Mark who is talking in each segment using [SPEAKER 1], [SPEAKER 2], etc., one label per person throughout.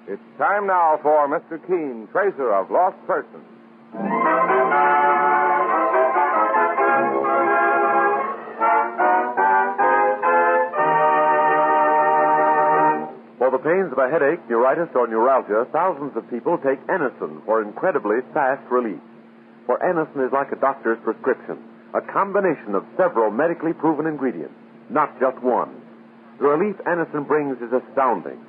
[SPEAKER 1] It's time now for Mr. Keen, Tracer of Lost Persons.
[SPEAKER 2] For the pains of a headache, neuritis, or neuralgia, thousands of people take Anacin for incredibly fast relief. For Anacin is like a doctor's prescription, a combination of several medically proven ingredients, not just one. The relief Anacin brings is astounding.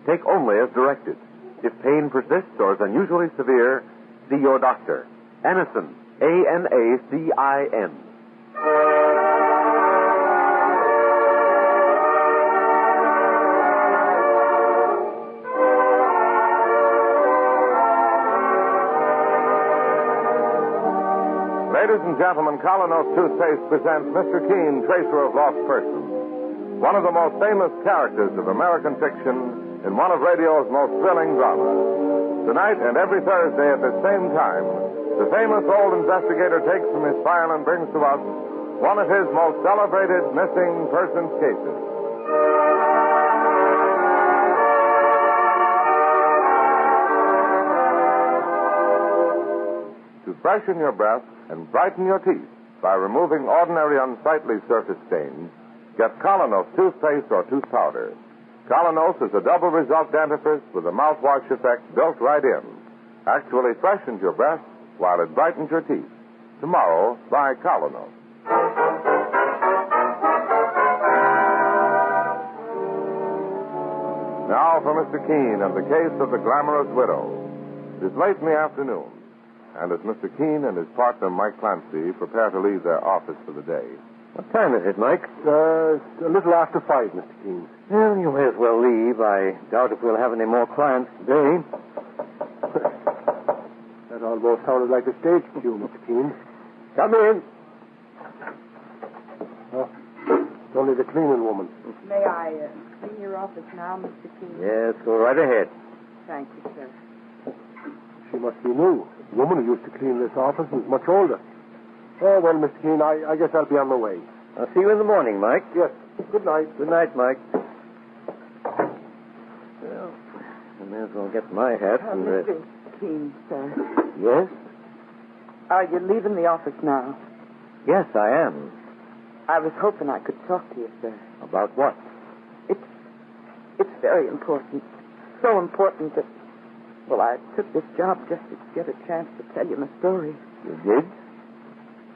[SPEAKER 2] Take only as directed. If pain persists or is unusually severe, see your doctor. Anacin, A-N-A-C-I-N.
[SPEAKER 1] Ladies and gentlemen, Colonos Toothpaste presents Mr. Keen, Tracer of Lost Persons. One of the most famous characters of American fiction in one of radio's most thrilling dramas. Tonight and every Thursday at the same time, the famous old investigator takes from his file and brings to us one of his most celebrated missing persons cases. To freshen your breath and brighten your teeth by removing ordinary unsightly surface stains, get Colonos toothpaste or tooth powder. Colonos is a double result dentifrice with a mouthwash effect built right in. Actually freshens your breath while it brightens your teeth. Tomorrow, buy Colonos. Now for Mr. Keen and the case of the glamorous widow. It is late in the afternoon, and as Mr. Keen and his partner, Mike Clancy, prepare to leave their office for the day.
[SPEAKER 2] What time is it, Mike?
[SPEAKER 3] A little after 5, Mr. Keen.
[SPEAKER 2] Well, you may as well leave. I doubt if we'll have any more clients today.
[SPEAKER 3] That almost sounded like a stage cue, Mr. Keen.
[SPEAKER 2] Come in.
[SPEAKER 3] Oh, it's only the cleaning woman.
[SPEAKER 4] May I clean your office now, Mr. Keen?
[SPEAKER 2] Yes, go right ahead.
[SPEAKER 4] Thank you, sir.
[SPEAKER 3] She must be new. The woman who used to clean this office was much older. Oh, well, Mr. Keen, I guess I'll be on my way.
[SPEAKER 2] I'll see you in the morning, Mike.
[SPEAKER 3] Yes. Good night.
[SPEAKER 2] Good night, Mike. Well, I may as well get my hat and...
[SPEAKER 4] Mr. Keen, sir.
[SPEAKER 2] Yes?
[SPEAKER 4] Are you leaving the office now?
[SPEAKER 2] Yes, I am.
[SPEAKER 4] I was hoping I could talk to you, sir.
[SPEAKER 2] About what?
[SPEAKER 4] It's very important. So important that, well, I took this job just to get a chance to tell you my story.
[SPEAKER 2] You did?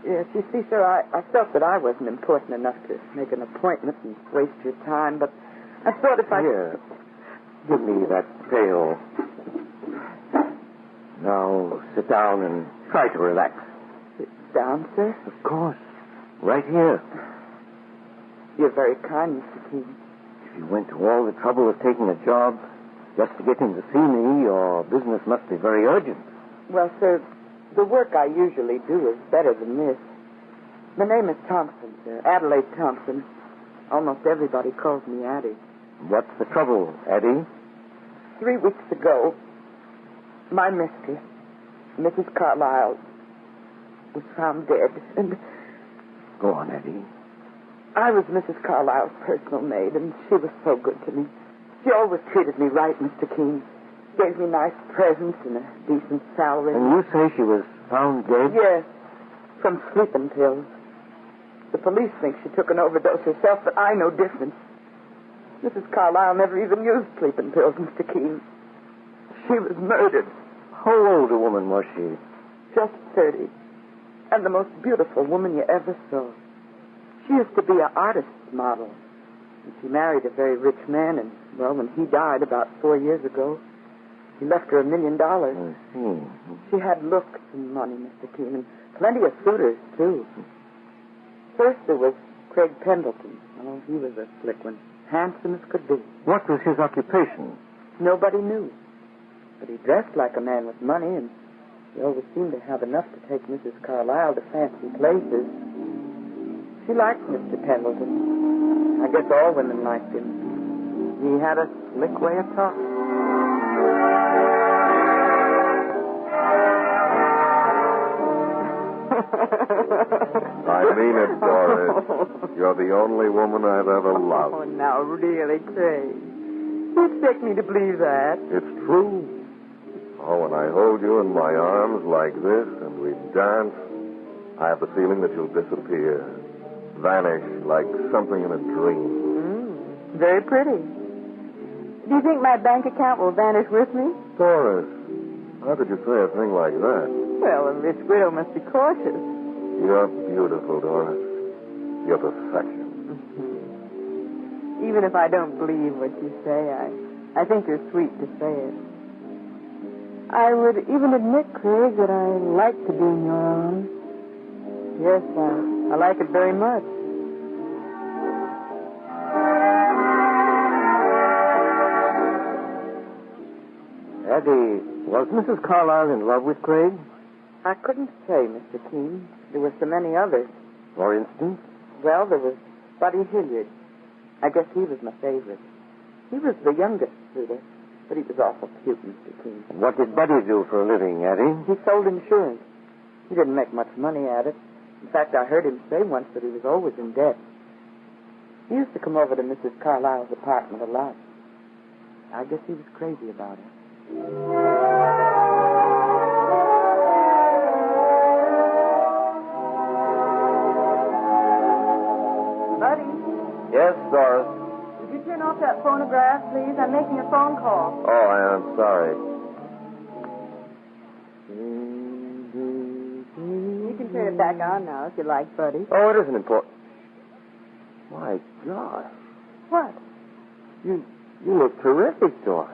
[SPEAKER 4] Yes, you see, sir, I felt that I wasn't important enough to make an appointment and waste your time, but I thought if I...
[SPEAKER 2] Here, give me that pail. Now, sit down and try to relax.
[SPEAKER 4] Sit down, sir?
[SPEAKER 2] Of course. Right here.
[SPEAKER 4] You're very kind, Mr. Keen.
[SPEAKER 2] If you went to all the trouble of taking a job just to get in to see me, your business must be very urgent.
[SPEAKER 4] Well, sir, the work I usually do is better than this. My name is Thompson, sir. Adelaide Thompson. Almost everybody calls me Addie.
[SPEAKER 2] What's the trouble, Addie?
[SPEAKER 4] 3 weeks ago, my mistress, Mrs. Carlyle, was found dead. And
[SPEAKER 2] Go on, Addie.
[SPEAKER 4] I was Mrs. Carlyle's personal maid, and she was so good to me. She always treated me right, Mr. Keen. Gave me nice presents and a decent salary.
[SPEAKER 2] And you say she was found dead?
[SPEAKER 4] Yes, from sleeping pills. The police think she took an overdose herself, but I know different. Mrs. Carlyle never even used sleeping pills, Mr. Keen. She was murdered.
[SPEAKER 2] How old a woman was she?
[SPEAKER 4] Just 30. And the most beautiful woman you ever saw. She used to be an artist's model. And she married a very rich man, and, well, when he died about 4 years ago, he left her $1 million.
[SPEAKER 2] I see.
[SPEAKER 4] She had looks and money, Mr. Keen, and plenty of suitors, too. First there was Craig Pendleton. Oh, he was a slick one. Handsome as could be.
[SPEAKER 2] What was his occupation?
[SPEAKER 4] Nobody knew. But he dressed like a man with money, and he always seemed to have enough to take Mrs. Carlyle to fancy places. She liked Mr. Pendleton. I guess all women liked him. He had a slick way of talking.
[SPEAKER 1] I mean it, Doris. You're the only woman I've ever loved.
[SPEAKER 4] Oh, now, really, Craig. You expect me to believe that?
[SPEAKER 1] It's
[SPEAKER 3] true?
[SPEAKER 1] Oh, when I hold you in my arms like this and we dance, I have the feeling that you'll disappear, vanish like something in a dream.
[SPEAKER 4] Very pretty. Do you think my bank account will vanish with me?
[SPEAKER 1] Doris, how could you say a thing like that?
[SPEAKER 4] Well, a rich widow must be cautious.
[SPEAKER 1] You're beautiful, Doris. You're perfection.
[SPEAKER 4] Even if I don't believe what you say, I think you're sweet to say it. I would even admit, Craig, that I like to be in your arms. Yes, I like it very much.
[SPEAKER 3] Eddie, was Mrs. Carlyle in love with Craig?
[SPEAKER 4] I couldn't say, Mr. Keene. There were so many others.
[SPEAKER 3] For instance?
[SPEAKER 4] Well, there was Buddy Hilliard. I guess he was my favorite. He was the youngest suitor, but he was awful cute, Mr. Keene.
[SPEAKER 3] What did Buddy do for a living, Eddie?
[SPEAKER 4] He sold insurance. He didn't make much money at it. In fact, I heard him say once that he was always in debt. He used to come over to Mrs. Carlyle's apartment a lot. I guess he was crazy about it. Buddy?
[SPEAKER 2] Yes, Doris.
[SPEAKER 4] Would you turn off that phonograph, please? I'm making a phone call.
[SPEAKER 2] Oh, I am sorry.
[SPEAKER 4] You can turn it back on now if you like, Buddy.
[SPEAKER 3] Oh, it isn't important. My gosh.
[SPEAKER 4] What?
[SPEAKER 3] You look terrific, Doris.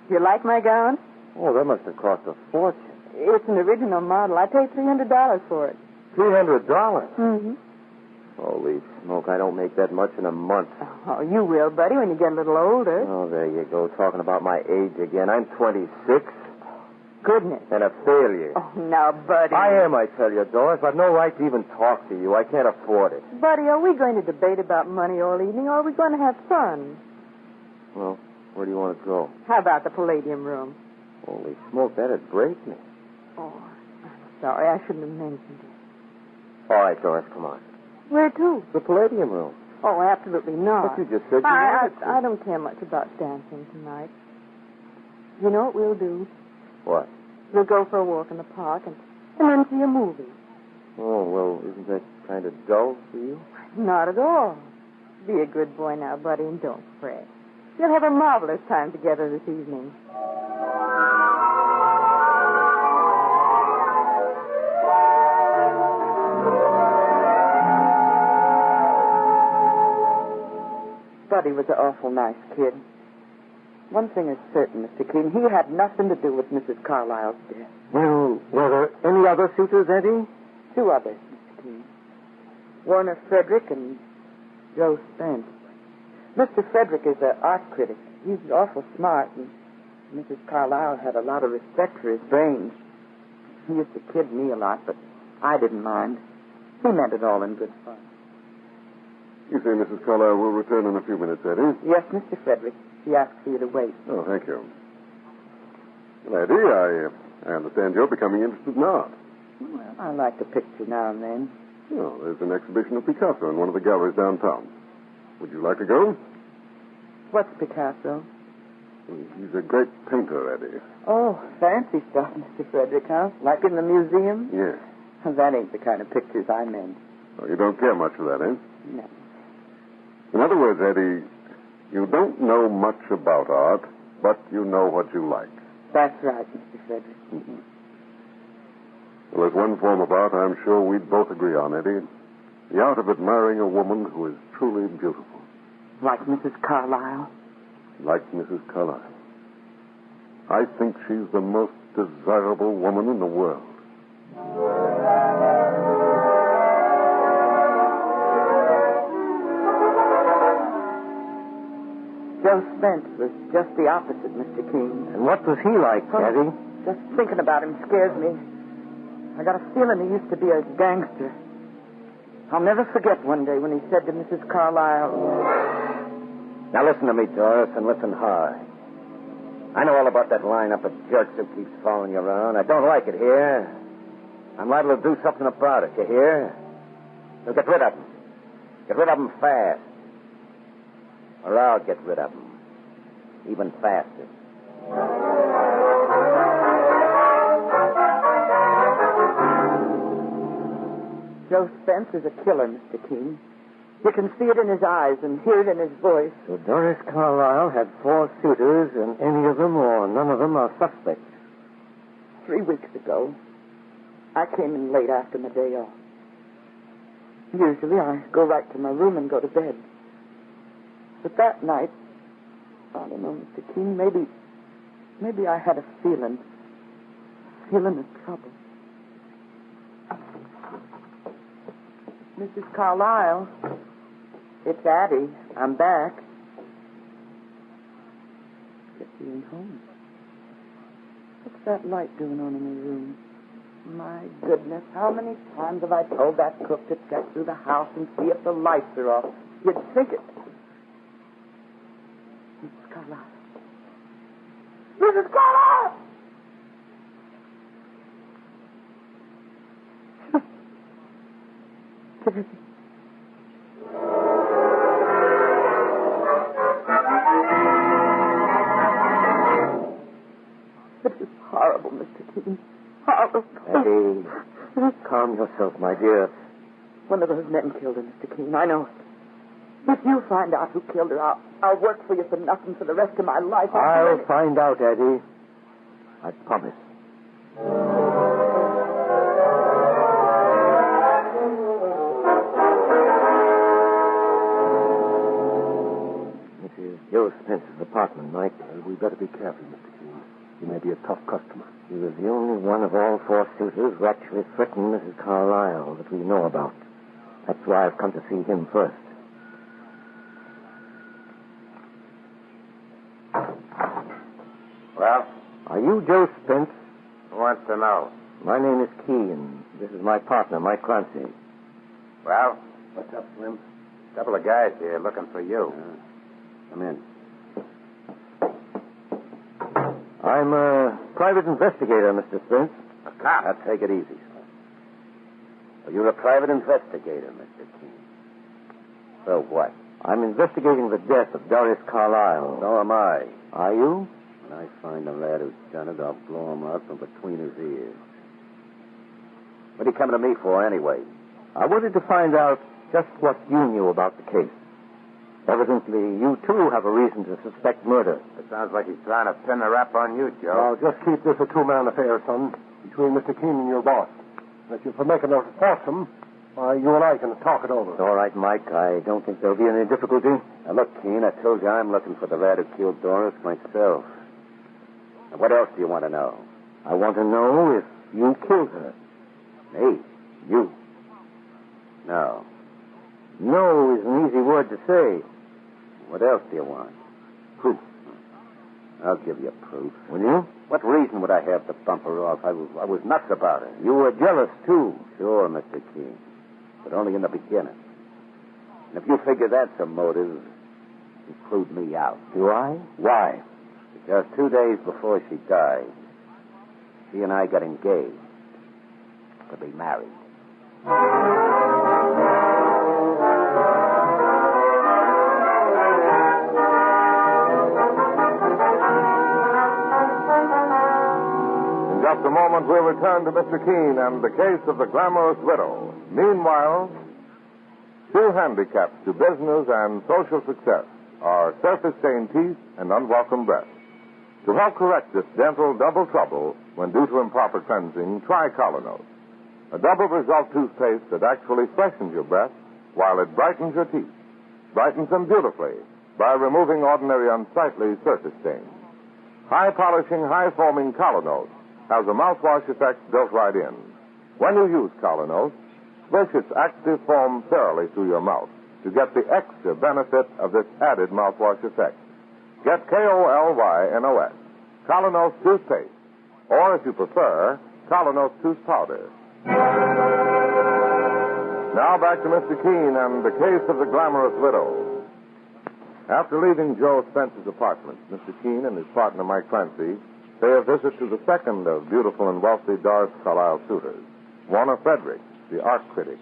[SPEAKER 4] You like my gown?
[SPEAKER 3] Oh, that must have cost a fortune.
[SPEAKER 4] It's an original model. I paid $300 for it.
[SPEAKER 3] $300?
[SPEAKER 4] Mm-hmm.
[SPEAKER 3] Holy smoke, I don't make that much in a month.
[SPEAKER 4] Oh, you will, Buddy, when you get a little older.
[SPEAKER 3] Oh, there you go, talking about my age again. I'm 26.
[SPEAKER 4] Goodness.
[SPEAKER 3] And a failure.
[SPEAKER 4] Oh, now, Buddy.
[SPEAKER 3] I am, I tell you, Doris. I've no right to even talk to you. I can't afford it.
[SPEAKER 4] Buddy, are we going to debate about money all evening, or are we going to have fun?
[SPEAKER 3] Well, where do you want to go?
[SPEAKER 4] How about the Palladium room?
[SPEAKER 3] Holy smoke, that'd break me.
[SPEAKER 4] Oh, I'm sorry. I shouldn't have mentioned it.
[SPEAKER 3] All right, Doris, come on.
[SPEAKER 4] Where to?
[SPEAKER 3] The Palladium room.
[SPEAKER 4] Oh, absolutely not.
[SPEAKER 3] But you just said you wanted to.
[SPEAKER 4] I don't care much about dancing tonight. You know what we'll do?
[SPEAKER 3] What?
[SPEAKER 4] We'll go for a walk in the park and then see a movie.
[SPEAKER 3] Oh, well, isn't that kind of dull for you?
[SPEAKER 4] Not at all. Be a good boy now, Buddy, and don't fret. You'll have a marvelous time together this evening. Buddy was an awful nice kid. One thing is certain, Mr. Keene, he had nothing to do with Mrs. Carlyle's death.
[SPEAKER 3] Well, were there any other suitors, Eddie?
[SPEAKER 4] 2 others, Mr. Keene. Warner Frederick and Joe Spence. Mr. Frederick is an art critic. He's awful smart, and Mrs. Carlyle had a lot of respect for his brains. He used to kid me a lot, but I didn't mind. He meant it all in good fun.
[SPEAKER 1] You say Mrs. Carlyle will return in a few minutes, Eddie?
[SPEAKER 4] Yes, Mr. Frederick. He asked for you to wait.
[SPEAKER 1] Oh, thank you. Well, Eddie, I understand you're becoming interested in art.
[SPEAKER 4] Well, I like to picture now and then.
[SPEAKER 1] Oh, there's an exhibition of Picasso in one of the galleries downtown. Would you like to go?
[SPEAKER 4] What's Picasso?
[SPEAKER 1] He's a great painter, Eddie.
[SPEAKER 4] Oh, fancy stuff, Mr. Frederick, huh? Like in the museum?
[SPEAKER 1] Yes.
[SPEAKER 4] That ain't the kind of pictures I meant.
[SPEAKER 1] Oh, you don't care much for that, eh?
[SPEAKER 4] No.
[SPEAKER 1] In other words, Eddie, you don't know much about art, but you know what you like.
[SPEAKER 4] That's right, Mr. Frederick.
[SPEAKER 1] Mm-hmm. Well, there's one form of art I'm sure we'd both agree on, Eddie. The art of admiring a woman who is truly beautiful.
[SPEAKER 4] Like Mrs. Carlyle?
[SPEAKER 1] Like Mrs. Carlyle. I think she's the most desirable woman in the world.
[SPEAKER 4] Joe Spence was just the opposite, Mr. Keene.
[SPEAKER 3] And what was he like, Eddie?
[SPEAKER 4] Just thinking about him scares me. I got a feeling he used to be a gangster. I'll never forget one day when he said to Mrs. Carlyle...
[SPEAKER 3] Now listen to me, Doris, and listen hard. I know all about that lineup of jerks who keeps following you around. I don't like it here. I'm liable to do something about it, you hear? So get rid of them. Get rid of them fast. Or I'll get rid of them. Even faster.
[SPEAKER 4] Joe Spence is a killer, Mr. Keene. You can see it in his eyes and hear it in his voice.
[SPEAKER 3] So Doris Carlyle had 4 suitors, and any of them or none of them are suspects.
[SPEAKER 4] 3 weeks ago, I came in late after my day off. Usually I go right to my room and go to bed. But that night, I don't know, Mr. Keene, maybe I had a feeling of trouble. Mrs. Carlyle, it's Addie. I'm back. Guess you ain't home. What's that light doing on in the room? My goodness, how many times have I told that cook to check through the house and see if the lights are off? You'd think it. Mrs. Carlyle. Mrs. Carlyle! This is horrible, Mr. Keene. Horrible.
[SPEAKER 3] Eddie, calm yourself, my dear.
[SPEAKER 4] One of those men killed her, Mr. Keene. I know it. If you find out who killed her, I'll work for you for nothing for the rest of my life.
[SPEAKER 3] I'll find out, Eddie. I promise. This is Joe Spence's apartment, Mike.
[SPEAKER 5] We'd better be careful, Mr. Keene. He may be a tough customer.
[SPEAKER 3] He was the only one of all 4 suitors who actually threatened Mrs. Carlyle that we know about. That's why I've come to see him first.
[SPEAKER 6] Well?
[SPEAKER 3] Are you Joe Spence?
[SPEAKER 6] Who wants to know?
[SPEAKER 3] My name is Keene. This is my partner, Mike Clancy.
[SPEAKER 6] Well?
[SPEAKER 5] What's up, Slim?
[SPEAKER 6] A couple of guys here looking for you.
[SPEAKER 5] Come in.
[SPEAKER 3] I'm a private investigator, Mr. Spence.
[SPEAKER 6] A cop?
[SPEAKER 5] Now, take it easy, sir. Well, you're a private investigator, Mr. Keene. So what?
[SPEAKER 3] I'm investigating the death of Doris Carlyle.
[SPEAKER 5] So am I.
[SPEAKER 3] Are you?
[SPEAKER 5] When I find the lad who's done it, I'll blow him out from between his ears. What are you coming to me for, anyway?
[SPEAKER 3] I wanted to find out just what you knew about the case. Evidently, you, too, have a reason to suspect murder.
[SPEAKER 6] It sounds like he's trying to pin the rap on you, Joe.
[SPEAKER 5] Well, just keep this a 2-man affair, son, between Mr. Keene and your boss. And if you're making a foursome, you and I can talk it over.
[SPEAKER 3] It's all right, Mike. I don't think there'll be any difficulty.
[SPEAKER 5] Now, look, Keene, I told you I'm looking for the lad who killed Doris myself. Now, what else do you want to know?
[SPEAKER 3] I want to know if you killed her.
[SPEAKER 5] Me? You? No.
[SPEAKER 3] No is an easy word to say.
[SPEAKER 5] What else do you want?
[SPEAKER 3] Proof.
[SPEAKER 5] I'll give you proof.
[SPEAKER 3] Will you?
[SPEAKER 5] What reason would I have to bump her off? I was nuts about her.
[SPEAKER 3] You were jealous, too.
[SPEAKER 5] Sure, Mr. Keene. But only in the beginning. And if you figure that's a motive, include me out.
[SPEAKER 3] Do I?
[SPEAKER 5] Why? Because 2 days before she died, she and I got engaged to be married.
[SPEAKER 1] In just a moment, we'll return to Mr. Keene and the case of the glamorous widow. Meanwhile, 2 handicaps to business and social success are surface-stained teeth and unwelcome breath. To help correct this dental double trouble when due to improper cleansing, try Colonos, a double result toothpaste that actually freshens your breath while it brightens your teeth. Brightens them beautifully by removing ordinary unsightly surface stains. High-polishing, high-foaming Colonos has a mouthwash effect built right in. When you use Colonos, swish its active foam thoroughly through your mouth to get the extra benefit of this added mouthwash effect. Get KolYnos, Colonos toothpaste, or if you prefer, Colonos tooth powder. Now back to Mr. Keene and the case of the glamorous widow. After leaving Joe Spence's apartment, Mr. Keene and his partner Mike Clancy pay a visit to the second of beautiful and wealthy Doris Carlyle suitors, Warner Frederick, the art critic.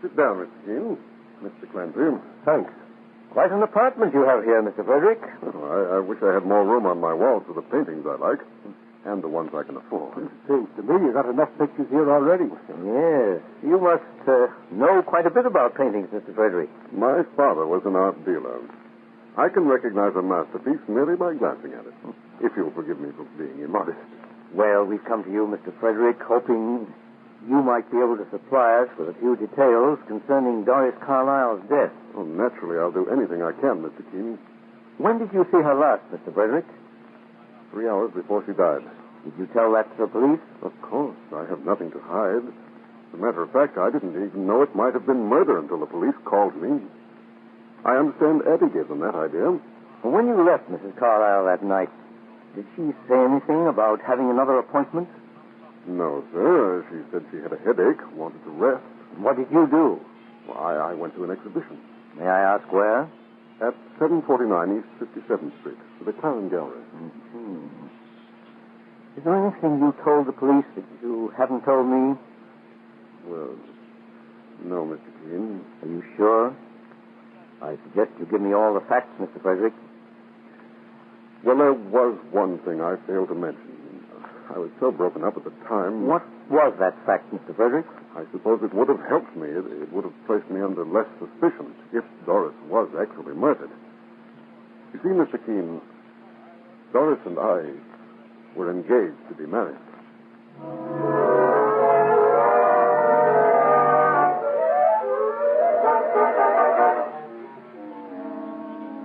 [SPEAKER 2] Sit down, Mr. Keene. Mr. Clancy.
[SPEAKER 3] Thanks. Quite an apartment you have here, Mr. Frederick.
[SPEAKER 2] Oh, I wish I had more room on my walls for the paintings I like.
[SPEAKER 7] and the ones I can afford.
[SPEAKER 5] It seems to me you got enough pictures here already.
[SPEAKER 3] Yes. You must know quite a bit about paintings, Mr. Frederick.
[SPEAKER 7] My father was an art dealer. I can recognize a masterpiece merely by glancing at it, if you'll forgive me for being immodest.
[SPEAKER 3] Well, we've come to you, Mr. Frederick, hoping you might be able to supply us with a few details concerning Doris Carlyle's death.
[SPEAKER 7] Oh, naturally, I'll do anything I can, Mr. Keene.
[SPEAKER 3] When did you see her last, Mr. Frederick?
[SPEAKER 7] 3 hours before she died.
[SPEAKER 3] Did you tell that to the police?
[SPEAKER 7] Of course. I have nothing to hide. As a matter of fact, I didn't even know it might have been murder until the police called me. I understand Eddie gave them that idea.
[SPEAKER 3] Well, when you left Mrs. Carlyle that night, did she say anything about having another appointment?
[SPEAKER 7] No, sir. She said she had a headache, wanted to rest.
[SPEAKER 3] What did you do?
[SPEAKER 7] Well, I went to an exhibition.
[SPEAKER 3] May I ask where?
[SPEAKER 7] At 749 East 57th Street, to the Clown Gallery.
[SPEAKER 3] Mm-hmm. Is there anything you told the police that you haven't told me?
[SPEAKER 7] Well, no, Mr. Keene.
[SPEAKER 3] Are you sure? I suggest you give me all the facts, Mr. Frederick.
[SPEAKER 7] Well, there was one thing I failed to mention. I was so broken up at the time.
[SPEAKER 3] What was that fact, Mr. Frederick?
[SPEAKER 7] I suppose it would have helped me. It would have placed me under less suspicion if Doris was actually murdered. You see, Mr. Keene, Doris and I were engaged to be married.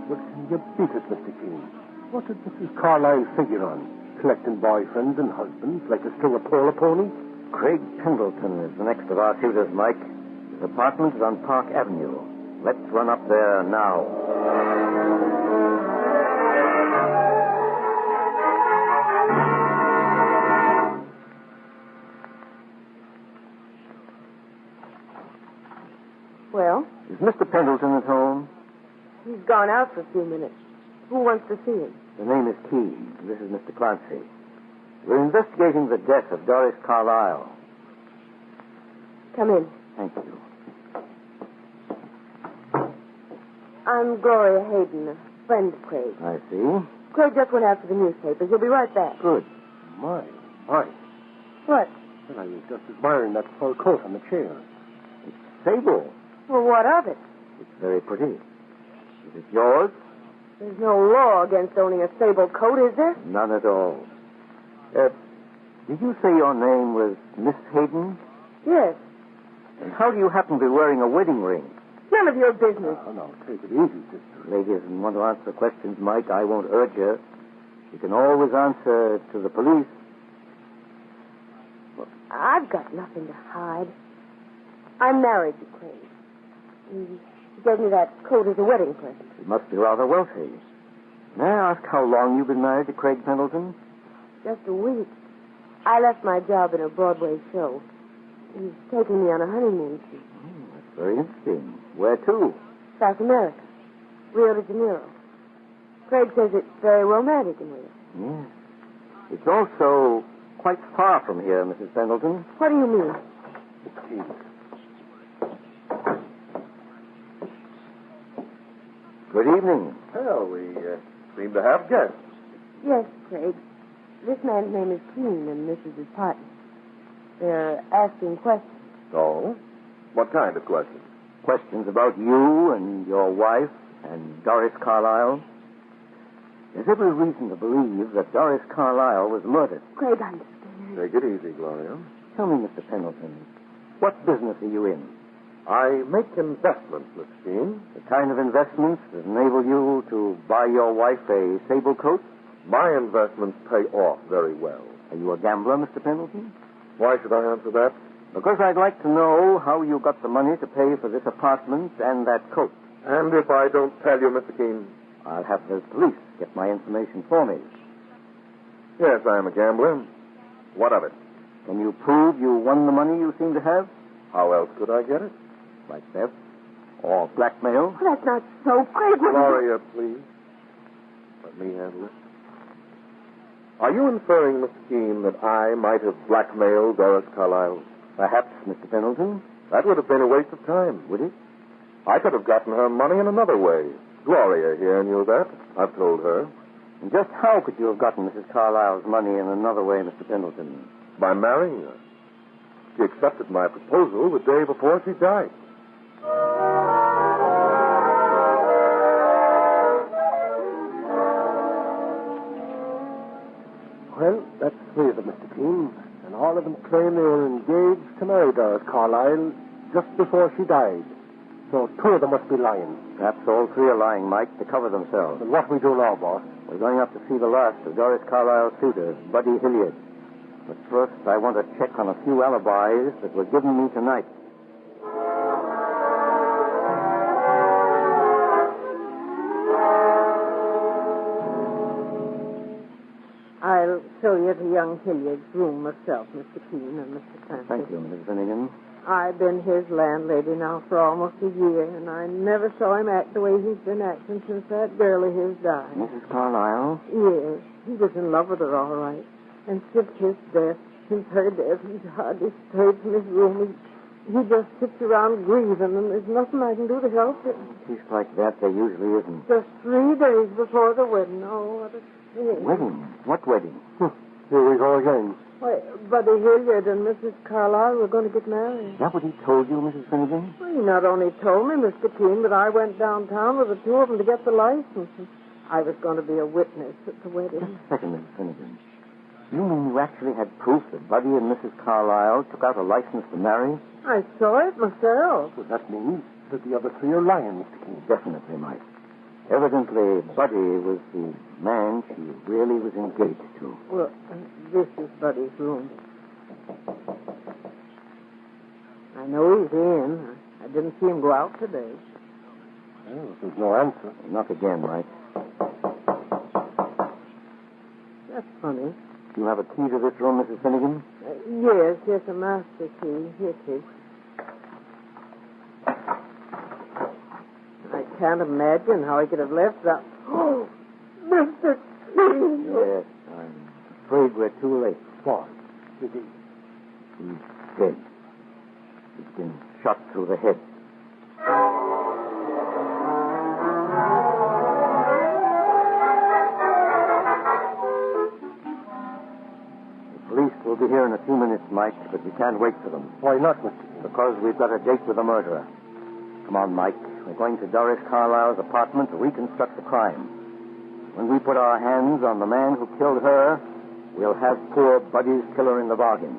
[SPEAKER 5] But you beat it, Mr. Keene. What did Mrs. Carlyle figure on? Collecting boyfriends and husbands like a string of polar ponies?
[SPEAKER 3] Craig Pendleton is the next of our suitors, Mike. His apartment is on Park Avenue. Let's run up there now.
[SPEAKER 4] Well?
[SPEAKER 3] Is Mr. Pendleton at home?
[SPEAKER 4] He's gone out for a few minutes. Who wants to see him?
[SPEAKER 3] The name is Key. This is Mr. Clancy. We're investigating the death of Doris Carlyle.
[SPEAKER 4] Come in.
[SPEAKER 3] Thank you.
[SPEAKER 4] I'm Gloria Hayden, a friend of Craig.
[SPEAKER 3] I see.
[SPEAKER 4] Craig just went out for the newspapers. He'll be right back.
[SPEAKER 3] Good.
[SPEAKER 5] My.
[SPEAKER 4] What?
[SPEAKER 5] Well, I was just admiring that fur coat on the chair.
[SPEAKER 3] It's sable.
[SPEAKER 4] Well, what of it?
[SPEAKER 3] It's very pretty. Is it yours?
[SPEAKER 4] There's no law against owning a sable coat, is there?
[SPEAKER 3] None at all. Did you say your name was Miss Hayden?
[SPEAKER 4] Yes.
[SPEAKER 3] And how do you happen to be wearing a wedding ring?
[SPEAKER 4] None of your business.
[SPEAKER 5] Oh, no, take it easy, sister.
[SPEAKER 3] Ladies, want to answer questions, Mike, I won't urge you. You can always answer to the police.
[SPEAKER 4] Well, I've got nothing to hide. I'm married to Craig. He gave me that coat as a wedding present.
[SPEAKER 3] You must be rather wealthy. May I ask how long you've been married to Craig Pendleton?
[SPEAKER 4] Just a week. I left my job in a Broadway show. He's taking me on a honeymoon trip.
[SPEAKER 3] That's very interesting. Where to?
[SPEAKER 4] South America. Rio de Janeiro. Craig says it's very romantic in Rio.
[SPEAKER 3] Yes. It's also quite far from here, Mrs. Pendleton.
[SPEAKER 4] What do you mean?
[SPEAKER 3] Good evening.
[SPEAKER 2] Well, we seem to have guests.
[SPEAKER 4] Yes, Craig. This man's name is Keene, and this is his partner. They're asking questions.
[SPEAKER 2] Oh? What kind of questions?
[SPEAKER 3] Questions about you and your wife and Doris Carlyle. There's every reason to believe that Doris Carlyle was murdered.
[SPEAKER 4] Craig, understand.
[SPEAKER 2] Take it easy, Gloria.
[SPEAKER 3] Tell me, Mr. Pendleton, what business are you in?
[SPEAKER 2] I make investments, Miss Keene.
[SPEAKER 3] The kind of investments that enable you to buy your wife a sable coat?
[SPEAKER 2] My investments pay off very well.
[SPEAKER 3] Are you a gambler, Mr. Pendleton?
[SPEAKER 2] Why should I answer that?
[SPEAKER 3] Because I'd like to know how you got the money to pay for this apartment and that coat.
[SPEAKER 2] And if I don't tell you, Mr. Keene?
[SPEAKER 3] I'll have the police get my information for me.
[SPEAKER 2] Yes, I am a gambler. What of it?
[SPEAKER 3] Can you prove you won the money you seem to have?
[SPEAKER 2] How else could I get it?
[SPEAKER 3] Like theft or blackmail?
[SPEAKER 4] Oh, that's not so, Craig.
[SPEAKER 2] Gloria, please. Let me handle it. Are you inferring, Mr. Keene, that I might have blackmailed Doris Carlyle?
[SPEAKER 3] Perhaps, Mr. Pendleton.
[SPEAKER 2] That would have been a waste of time.
[SPEAKER 3] Would it?
[SPEAKER 2] I could have gotten her money in another way. Gloria here knew that. I've told her.
[SPEAKER 3] And just how could you have gotten Mrs. Carlyle's money in another way, Mr. Pendleton?
[SPEAKER 2] By marrying her. She accepted my proposal the day before she died.
[SPEAKER 5] Well, that's three of them, Mr. Keene. And all of them claim they were engaged to marry Doris Carlyle just before she died. So two of them must be lying.
[SPEAKER 3] Perhaps all three are lying, Mike, to cover themselves.
[SPEAKER 5] And what we do now, boss?
[SPEAKER 3] We're going up to see the last of Doris Carlyle's suitor, Buddy Hilliard. But first, I want to check on a few alibis that were given me tonight.
[SPEAKER 8] I'll show you to young Hilliard's room myself, Mr. Keene and Mr. Clancy.
[SPEAKER 3] Thank you, Mrs. Finnegan.
[SPEAKER 8] I've been his landlady now for almost a year, and I never saw him act the way he's been acting since that girl of his died.
[SPEAKER 3] Mrs. Carlyle?
[SPEAKER 8] Yes, he was in love with her, all right. And since his death, he's hardly strayed from his room. He just sits around grieving, and there's nothing I can do to help it.
[SPEAKER 3] Peace like that, there usually isn't.
[SPEAKER 8] Just 3 days before the wedding. Oh, what a shame.
[SPEAKER 3] Wedding? What wedding?
[SPEAKER 5] Here we go again.
[SPEAKER 8] Why, Buddy Hilliard and Mrs. Carlyle were going to get married.
[SPEAKER 3] Is that what he told you, Mrs. Finnegan?
[SPEAKER 8] Well, he not only told me, Mr. Keene, but I went downtown with the two of them to get the license. And I was going to be a witness at the wedding.
[SPEAKER 3] Just a second, Mrs. Finnegan. You mean you actually had proof that Buddy and Mrs. Carlyle took out a license to marry?
[SPEAKER 8] I saw it myself.
[SPEAKER 5] So that means that the other three are lying, Mr. Keene.
[SPEAKER 3] Definitely, Mike. Evidently, Buddy was the man she really was engaged to.
[SPEAKER 8] Well, this is Buddy's room. I know he's in. I didn't see him go out today.
[SPEAKER 5] Well, there's no answer.
[SPEAKER 3] Not again, Mike.
[SPEAKER 8] That's funny.
[SPEAKER 3] Do you have a key to this room, Mrs. Finnegan?
[SPEAKER 8] Yes, a master key. Here it is. I can't imagine how he could have left that. Oh, Mr. Keene.
[SPEAKER 3] Yes, I'm afraid we're too late.
[SPEAKER 5] Why? Is he?
[SPEAKER 3] He's dead. He's been shot through the head. The police will be here in a few minutes, Mike, but we can't wait for them.
[SPEAKER 5] Why not, Mr. Keene?
[SPEAKER 3] Because we've got a date with the murderer. Come on, Mike. We're going to Doris Carlyle's apartment to reconstruct the crime. When we put our hands on the man who killed her, we'll have poor Buddy's killer in the bargain.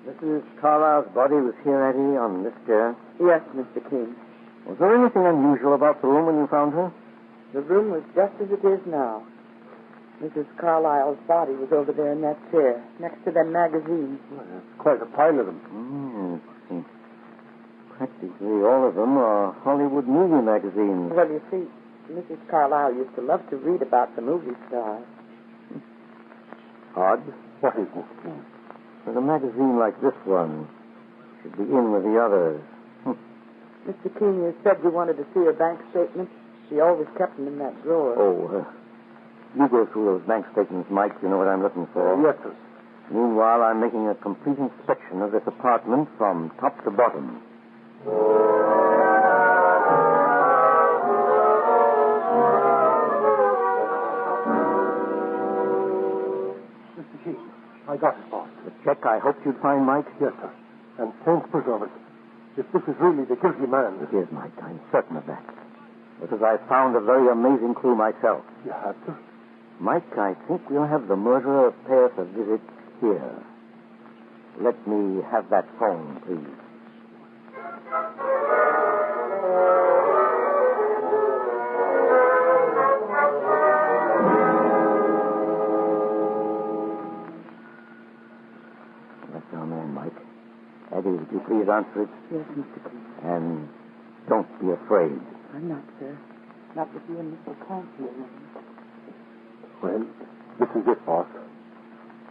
[SPEAKER 3] Mrs. Carlyle's body was here, Eddie, on this chair.
[SPEAKER 4] Yes, Mr. Keene.
[SPEAKER 3] Was there anything unusual about the room when you found her?
[SPEAKER 4] The room was just as it is now. Mrs. Carlyle's body was over there in that chair, next to them magazines.
[SPEAKER 5] Well, there's quite a pile of them.
[SPEAKER 3] Yes. Practically all of them are Hollywood movie magazines.
[SPEAKER 4] Well, you see, Mrs. Carlyle used to love to read about the movie stars.
[SPEAKER 3] Odd.
[SPEAKER 5] What is Mr. Keene?
[SPEAKER 3] But a magazine like this one should be in with the others.
[SPEAKER 4] Mr. Keene, you said you wanted to see her bank statement. She always kept them in that drawer.
[SPEAKER 3] Oh, you go through those bank statements, Mike. You know what I'm looking for.
[SPEAKER 5] Yes, sir.
[SPEAKER 3] Meanwhile, I'm making a complete inspection of this apartment from top to bottom.
[SPEAKER 5] Mr. Keene, I got it, boss.
[SPEAKER 3] The check I hoped you'd find, Mike?
[SPEAKER 5] Yes, sir. And thanks preserve it. If this is really the guilty man...
[SPEAKER 3] It is, Mike. I'm certain of that. Because I found a very amazing clue myself.
[SPEAKER 5] You have to?
[SPEAKER 3] Mike, I think we'll have the murderer pay us a visit here. Let me have that phone, please. That's our man, Mike. Eddie, would you please answer it?
[SPEAKER 4] Yes, Mr. Keene.
[SPEAKER 3] And don't be afraid.
[SPEAKER 4] I'm not, sir. Not with you and Mr. Clancy around.
[SPEAKER 5] Well, this is it, boss.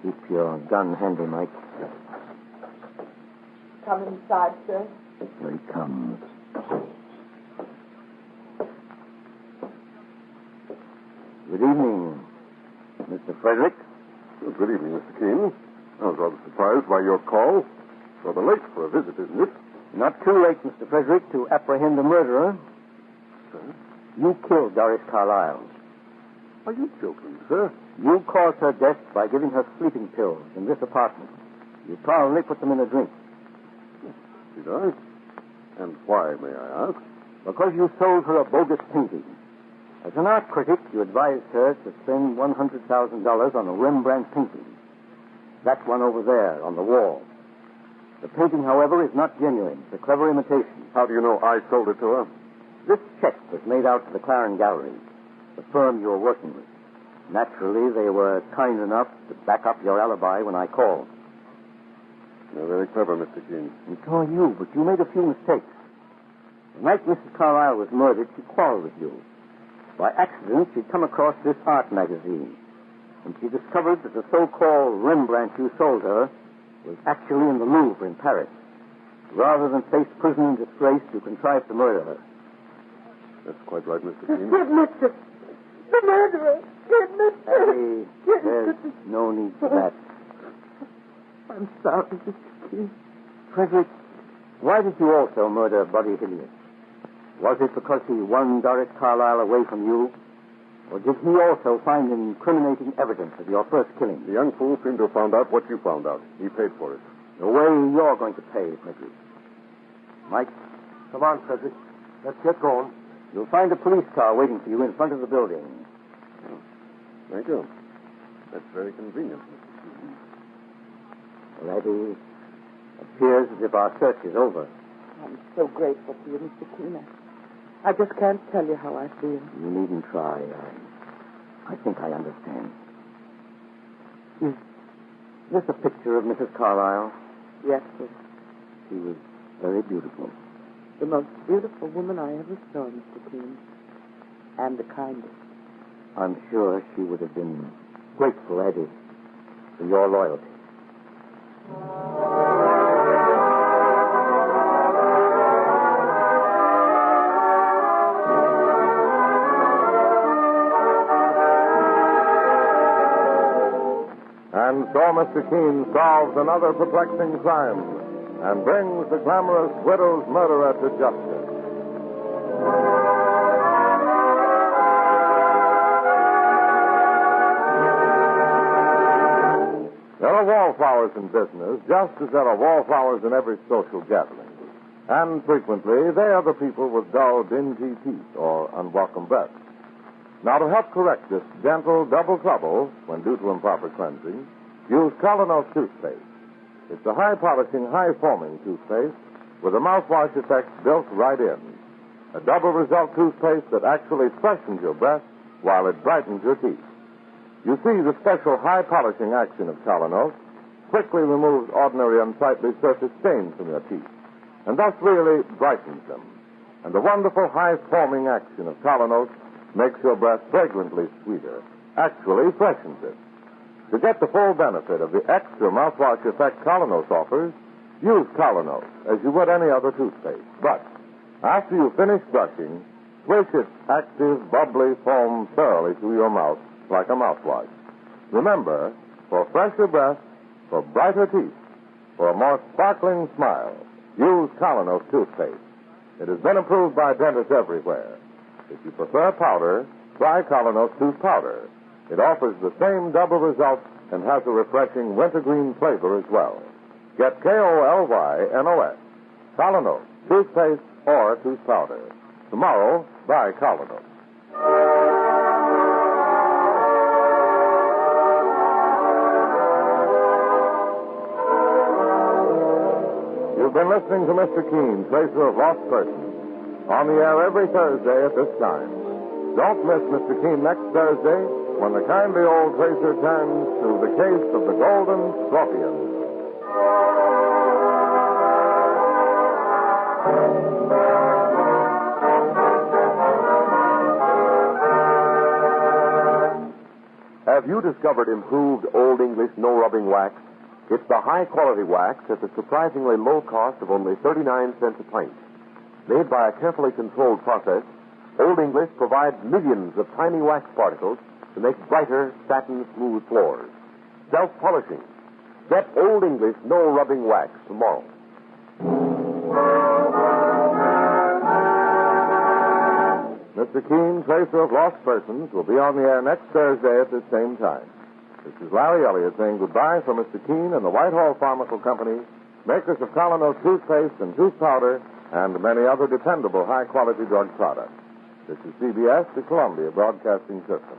[SPEAKER 3] Keep your gun handy, Mike.
[SPEAKER 8] Come inside, sir.
[SPEAKER 3] Here he comes. Good evening, Mr. Frederick.
[SPEAKER 7] Good evening, Mr. Keene. I was rather surprised by your call. Rather late for a visit, isn't it?
[SPEAKER 3] Not too late, Mr. Frederick, to apprehend the murderer.
[SPEAKER 7] Sir?
[SPEAKER 3] You killed Doris Carlyle.
[SPEAKER 7] Are you joking, sir?
[SPEAKER 3] You caused her death by giving her sleeping pills in this apartment. You probably put them in a drink.
[SPEAKER 7] Did I? And why, may I ask?
[SPEAKER 3] Because you sold her a bogus painting. As an art critic, you advised her to spend $100,000 on a Rembrandt painting. That one over there on the wall. The painting, however, is not genuine. It's a clever imitation.
[SPEAKER 7] How do you know I sold it to her?
[SPEAKER 3] This check was made out to the Claren Gallery, the firm you were working with. Naturally, they were kind enough to back up your alibi when I called.
[SPEAKER 7] You're very clever, Mr. Keene.
[SPEAKER 3] And so are you, but you made a few mistakes. The night Mrs. Carlyle was murdered, she quarreled with you. By accident, she'd come across this art magazine, and she discovered that the so-called Rembrandt you sold her was actually in the Louvre in Paris. Rather than face prison and disgrace, you contrived to murder her.
[SPEAKER 7] That's quite right, Mr. Keene.
[SPEAKER 8] Mr. The murderer.
[SPEAKER 3] Abby, there's no need for that.
[SPEAKER 8] I'm sorry, Mr. Keene.
[SPEAKER 3] Frederick, why did you also murder Buddy Hilliard? Was it because he won Doris Carlyle away from you? Or did he also find incriminating evidence of your first killing?
[SPEAKER 7] The young fool seemed to have found out what you found out. He paid for it.
[SPEAKER 3] The way you're going to pay, Frederick. Mike?
[SPEAKER 5] Come on, Frederick. Let's get going.
[SPEAKER 3] You'll find a police car waiting for you in front of the building.
[SPEAKER 7] Thank you. That's very convenient, Mr. Keene.
[SPEAKER 3] Well, Abby, it appears as if our search is over.
[SPEAKER 4] I'm so grateful to you, Mr. Keene. I just can't tell you how I feel.
[SPEAKER 3] You needn't try. I think I understand. Is this a picture of Mrs. Carlyle?
[SPEAKER 4] Yes, sir.
[SPEAKER 3] She was very beautiful.
[SPEAKER 4] The most beautiful woman I ever saw, Mr. Keene. And the kindest.
[SPEAKER 3] I'm sure she would have been grateful, Eddie, for your loyalty.
[SPEAKER 1] And so Mr. Keene solves another perplexing crime and brings the glamorous widow's murderer to justice. There are wallflowers in business, just as there are wallflowers in every social gathering. And frequently, they are the people with dull, dingy teeth or unwelcome breath. Now, to help correct this gentle double trouble when due to improper cleansing, use Colonos toothpaste. It's a high-polishing, high-foaming toothpaste with a mouthwash effect built right in. A double-result toothpaste that actually freshens your breath while it brightens your teeth. You see, the special high-polishing action of Colonos quickly removes ordinary unsightly surface stains from your teeth, and thus really brightens them. And the wonderful high-foaming action of Colonos makes your breath fragrantly sweeter, actually freshens it. To get the full benefit of the extra mouthwash effect Colonos offers, use Colonos as you would any other toothpaste. But after you finish brushing, swish its active, bubbly foam thoroughly through your mouth like a mouthwash. Remember, for fresher breath, for brighter teeth, for a more sparkling smile, use Colonos toothpaste. It has been approved by dentists everywhere. If you prefer powder, try Colonos tooth powder. It offers the same double result and has a refreshing wintergreen flavor as well. Get KolYnos, Colonos, toothpaste or tooth powder. Tomorrow, buy Colonos. You've been listening to Mr. Keene, Tracer of Lost Persons, on the air every Thursday at this time. Don't miss Mr. Keene next Thursday when the kindly old tracer turns to the case of the Golden Scorpion.
[SPEAKER 2] Have you discovered improved Old English no-rubbing wax? It's the high-quality wax at the surprisingly low cost of only 39 cents a pint. Made by a carefully controlled process, Old English provides millions of tiny wax particles to make brighter, satin-smooth floors. Self-polishing. Get Old English No Rubbing Wax tomorrow.
[SPEAKER 1] Mr. Keen, Tracer of Lost Persons, will be on the air next Thursday at the same time. This is Larry Elliott saying goodbye for Mr. Keen and the Whitehall Pharmaceutical Company, makers of Colonel toothpaste and tooth powder, and many other dependable high-quality drug products. This is CBS, the Columbia Broadcasting System.